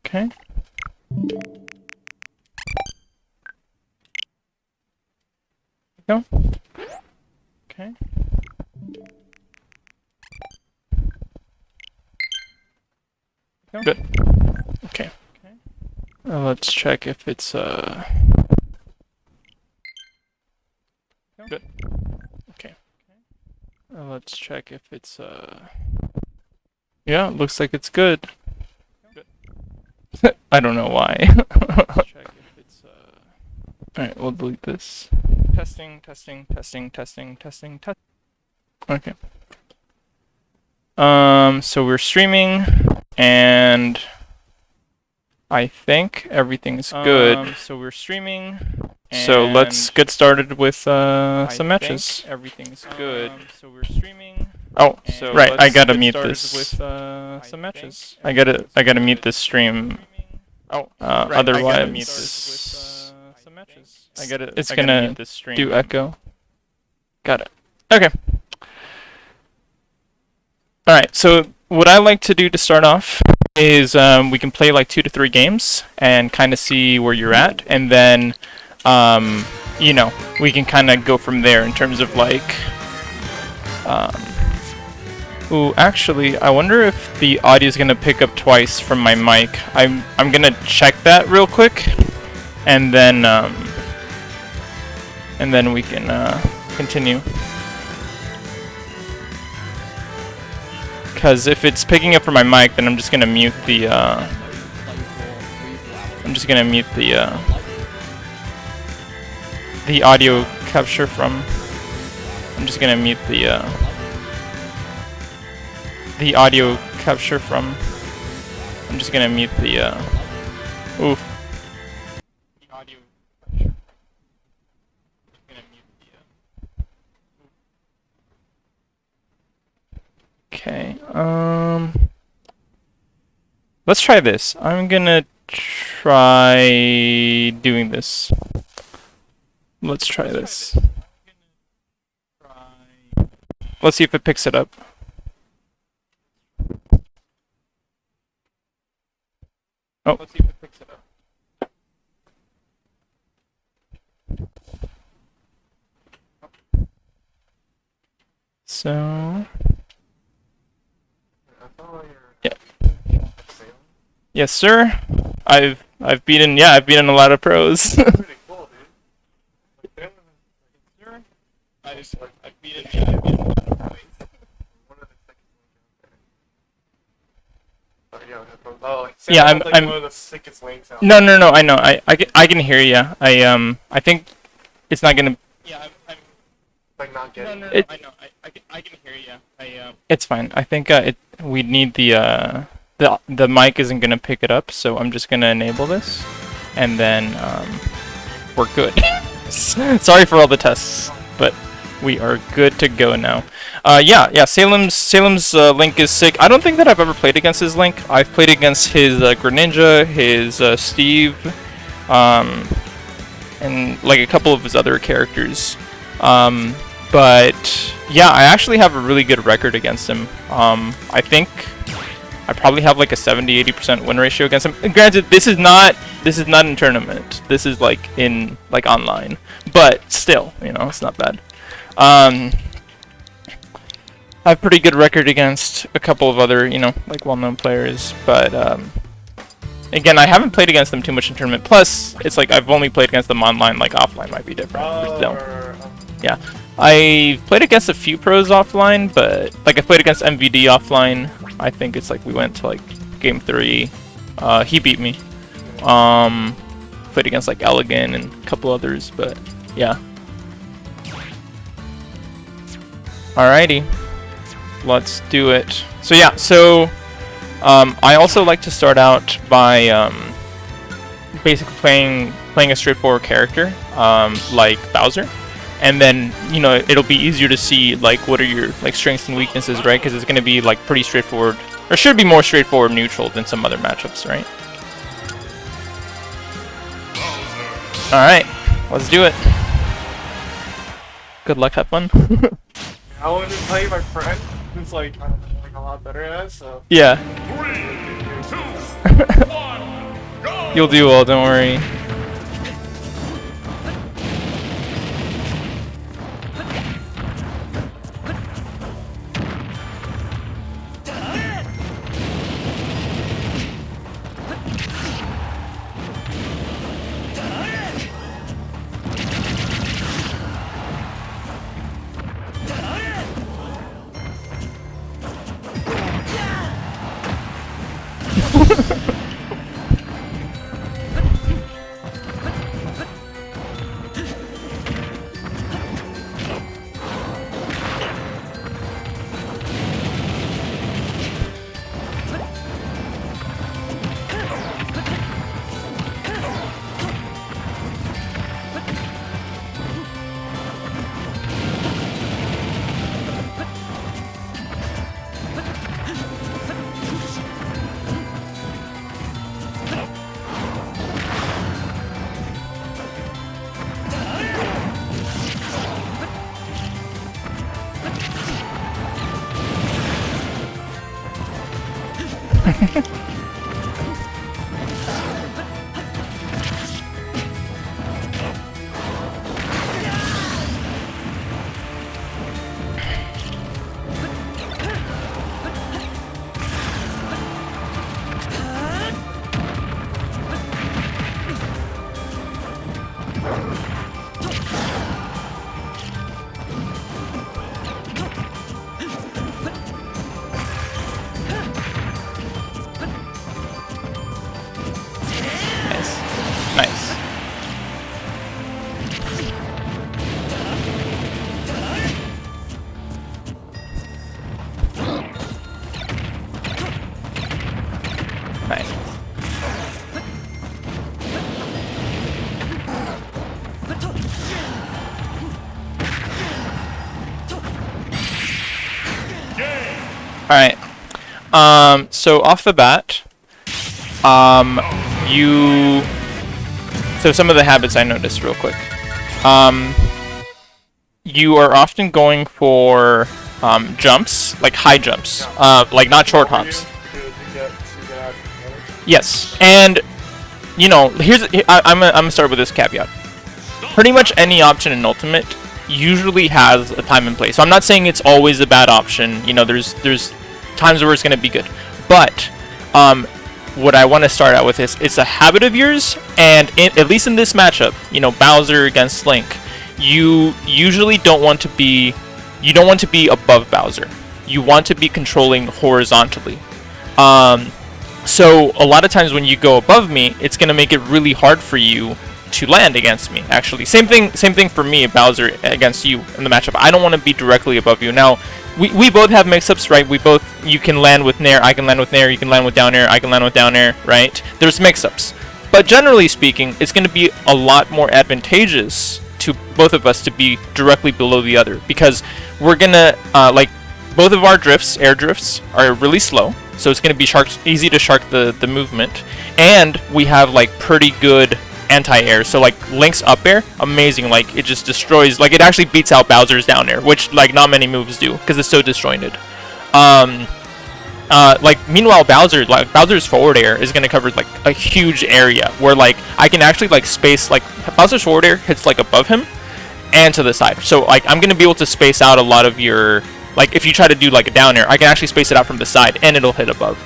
Okay. Go. Okay. Go. Good. Okay. Let's check if it's good. Okay. Let's check if it's yeah, looks like it's good. Good. I don't know why. Let's check if it's alright, we'll delete this. Testing. Okay. So we're streaming and I think everything's good. So we're streaming. So let's get started with some matches. Everything's good. So we're streaming. Oh, so right. I gotta mute this. With some matches. I gotta mute this stream. Oh, right. Otherwise, it's gonna do echo. Got it. Okay. All right. So what I like to do to start off is we can play like 2 to 3 games and kind of see where you're at, and then you know, we can kind of go from there in terms of like ooh, actually, I wonder if the audio is gonna pick up twice from my mic. I'm gonna check that real quick, and then we can continue. Because if it's picking up from my mic, then I'm just gonna mute the the audio capture from. I'm just gonna mute the audio capture from. I'm just gonna mute the oof. The audio capture. I'm gonna mute the okay. Let's try this. I'm gonna try doing this. Let's try this. Let's see if it picks it up. Oh. Let's see if it picks it up. So. Yeah. Yes, sir. I've beaten a lot of pros. Pretty cool, dude. I've beaten a lot of pros. Yeah, I'm one of the sickest links out. No, I know. I can hear you. I think it's not gonna. Yeah, I'm like not getting. No, I know. I can hear you. It's fine. I think we need the mic isn't gonna pick it up, so I'm just gonna enable this, and then we're good. Sorry for all the tests, but we are good to go now. Yeah. Salem's Link is sick. I don't think that I've ever played against his Link. I've played against his Greninja, his Steve, and like a couple of his other characters. But yeah, I actually have a really good record against him. I think I probably have like a 70-80% win ratio against him. And granted, this is not in tournament. This is like in like online, but still, you know, it's not bad. I have pretty good record against a couple of other, you know, like well-known players, but again, I haven't played against them too much in tournament. Plus, it's like I've only played against them online. Like offline might be different. But still, yeah, I've played against a few pros offline, but like I played against MVD offline. I think it's like we went to like game 3. He beat me. Played against like Elegant and a couple others, but yeah. Alrighty, let's do it. So yeah, I also like to start out by basically playing a straightforward character, like Bowser, and then you know it'll be easier to see like what are your like strengths and weaknesses, right? Because it's going to be like pretty straightforward, or should be more straightforward neutral than some other matchups, right? All right, let's do it. Good luck, have fun. I wanted to play my friend who's like, I don't know, like a lot better at it, so. Yeah. 3, 2, 1. You'll do well, don't worry. Nice. Nice. Alright. So off the bat, so some of the habits I noticed real quick. You are often going for jumps, like high jumps, like not short hops. Yes, and you know, I'm gonna start with this caveat. Pretty much any option in Ultimate usually has a time and place. So I'm not saying it's always a bad option. You know, there's times where it's gonna be good, but what I want to start out with is it's a habit of yours, and at least in this matchup, you know, Bowser against Link, you usually don't want to be above Bowser. You want to be controlling horizontally. So a lot of times when you go above me, it's going to make it really hard for you to land against me, actually. Same thing for me, Bowser against you in the matchup. I don't want to be directly above you. Now, we both have mix-ups, right? You can land with Nair, I can land with Nair, you can land with down air, I can land with down air, right? There's mix-ups. But generally speaking, it's going to be a lot more advantageous to both of us to be directly below the other, because we're going to, like, both of our drifts, air drifts, are really slow, so it's going to be easy to shark the movement, and we have, like, pretty good anti-air. So like Link's up air, amazing. Like it just destroys. Like it actually beats out Bowser's down air, which like not many moves do because it's so disjointed. Like meanwhile Bowser's forward air is gonna cover like a huge area where like I can actually like space, like Bowser's forward air hits like above him and to the side. So like I'm gonna be able to space out a lot of your, like if you try to do like a down air, I can actually space it out from the side and it'll hit above.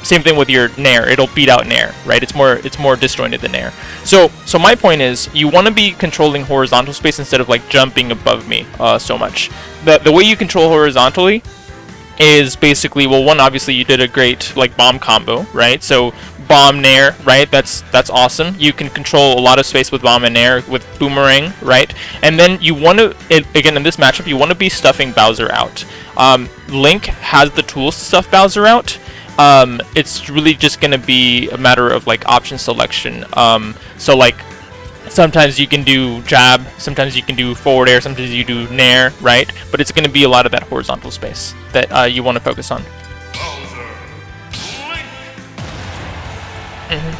Same thing with your Nair, it'll beat out Nair, right? It's more disjointed than Nair. So my point is, you want to be controlling horizontal space instead of like jumping above me so much. The way you control horizontally is basically, well, one, obviously you did a great like bomb combo, right? So bomb Nair, right? That's awesome. You can control a lot of space with bomb and Nair with boomerang, right? And then you want to, again in this matchup, you want to be stuffing Bowser out. Link has the tools to stuff Bowser out. It's really just going to be a matter of like option selection. So like sometimes you can do jab, sometimes you can do forward air, sometimes you do Nair, right? But it's going to be a lot of that horizontal space that you want to focus on. Mm-hmm.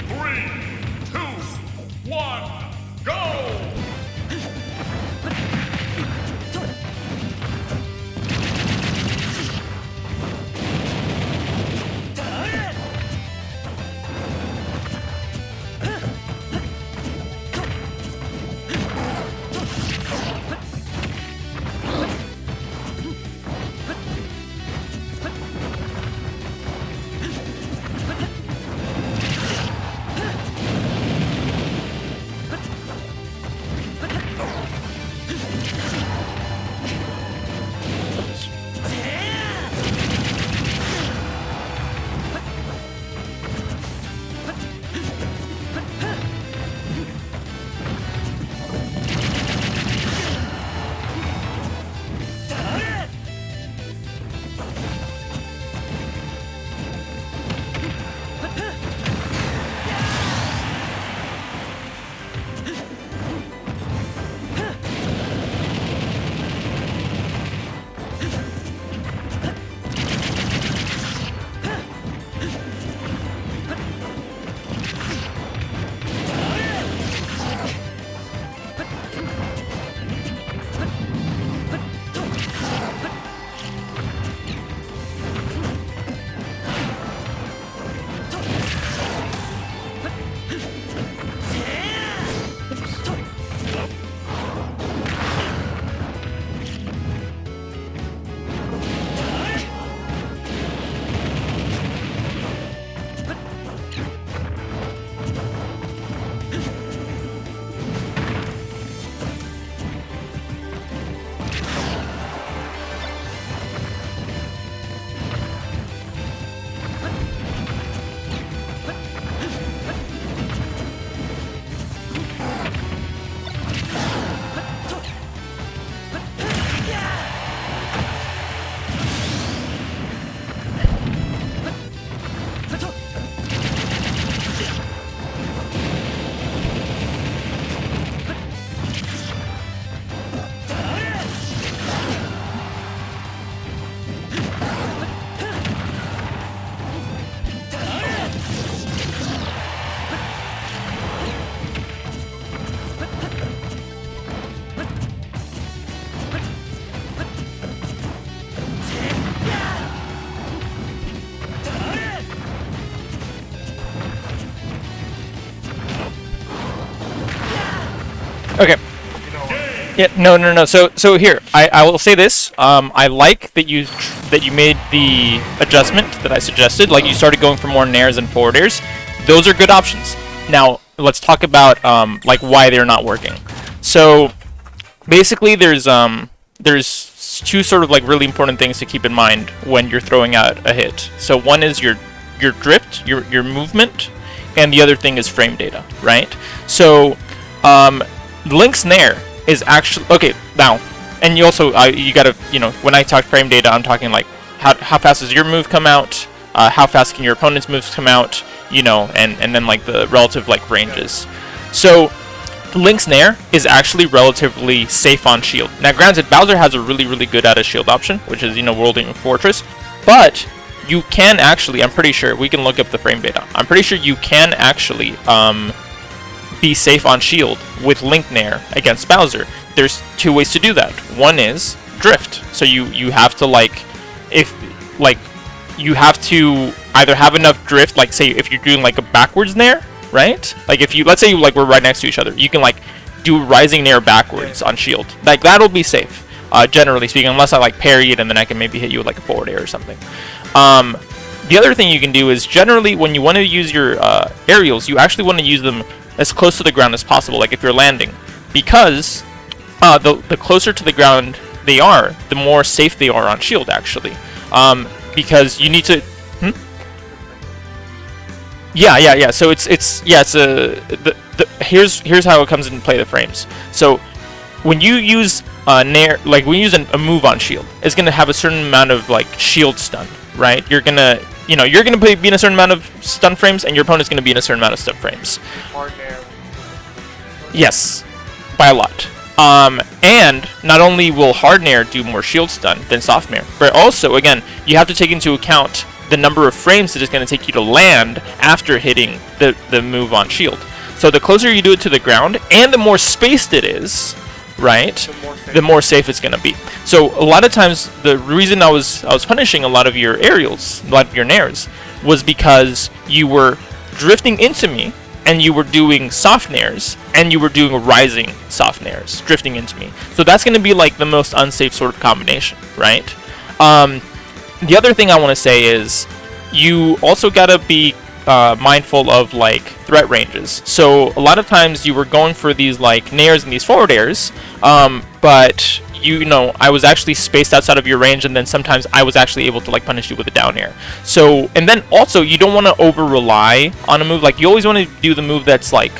3, 2, 1, go! Yeah, no. So here, I will say this. I like that you made the adjustment that I suggested. Like you started going for more nairs and forward airs. Those are good options. Now let's talk about like why they're not working. So basically, there's two sort of like really important things to keep in mind when you're throwing out a hit. So one is your drift, your movement, and the other thing is frame data, right? So Link's Nair is actually okay now, and you also you gotta when I talk frame data, I'm talking like how fast does your move come out, how fast can your opponent's moves come out, and then like the relative like ranges. So Link's Nair is actually relatively safe on shield. Now granted, Bowser has a really good out of shield option, which is Whirlwind Fortress, but you can actually, I'm pretty sure, we can look up the frame data. I'm pretty sure you can actually be safe on shield with Link Nair against Bowser. There's two ways to do that. One is drift. So you have to you have to either have enough drift, like say if you're doing like a backwards Nair, right? Like if you, let's say we're right next to each other, you can like do rising Nair backwards on shield. Like that'll be safe, generally speaking, unless I like parry it and then I can maybe hit you with like a forward air or something. The other thing you can do is generally when you want to use your aerials, you actually want to use them as close to the ground as possible, like if you're landing, because the closer to the ground they are, the more safe they are on shield actually, because you need to yeah so here's how it comes into play, the frames. So when you use Nair, like when you use a move on shield, it's gonna have a certain amount of like shield stun, right? You're gonna be in a certain amount of stun frames, and your opponent's gonna be in a certain amount of stun frames. Hard Nair. Yes, by a lot. And not only will hard Nair do more shield stun than soft Nair, but also again you have to take into account the number of frames that it's going to take you to land after hitting the move on shield. So the closer you do it to the ground, and the more spaced it is, right, the more safe it's going to be. So a lot of times the reason I was punishing a lot of your aerials, a lot of your nairs, was because you were drifting into me and you were doing soft nairs and you were doing rising soft nairs drifting into me. So that's going to be like the most unsafe sort of combination, right? The other thing I want to say is you also got to be mindful of like threat ranges. So a lot of times you were going for these like nairs and these forward airs, but I was actually spaced outside of your range, and then sometimes I was actually able to like punish you with a down air. So, and then also you don't want to over rely on a move. Like you always want to do the move that's like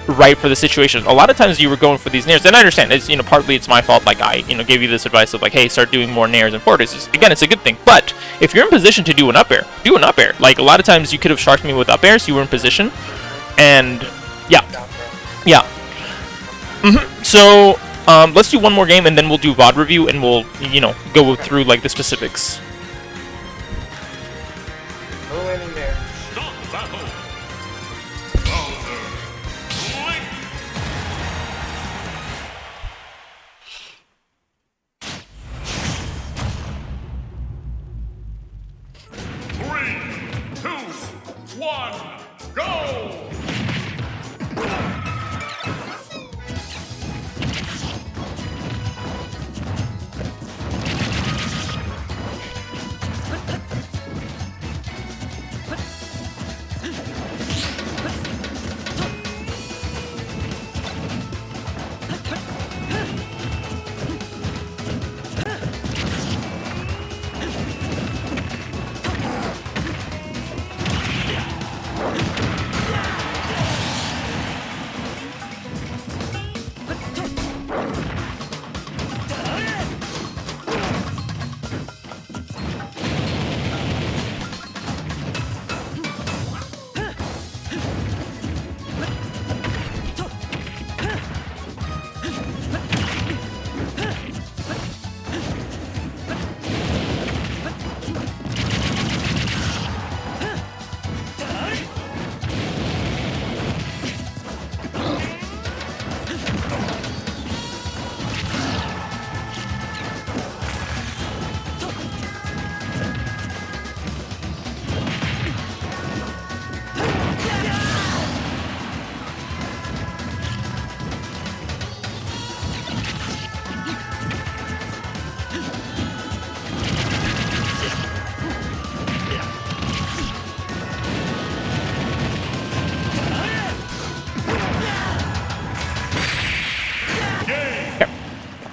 right for the situation. A lot of times you were going for these nairs, and I understand it's partly it's my fault. Like I gave you this advice of like, hey, start doing more nairs and forward airs. Again, it's a good thing. But if you're in position to do an up air, do an up air. Like a lot of times you could have sharked me with up airs. You were in position, and yeah. So let's do one more game, and then we'll do VOD review, and we'll go through like the specifics. No landing there. Stop battle. Bowser. Link. Three, two, one, go!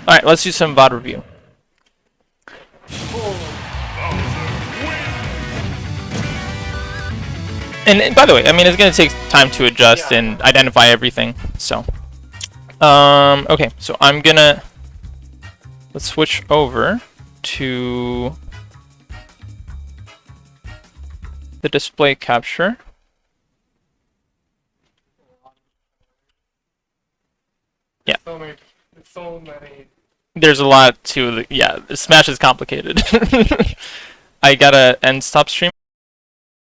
Alright, let's do some VOD review. And by the way, I mean, it's going to take time to adjust and identify everything, so. Okay, so I'm gonna, let's switch over to the display capture. Yeah. So many. There's a lot to the, yeah, Smash is complicated. I gotta end stop stream.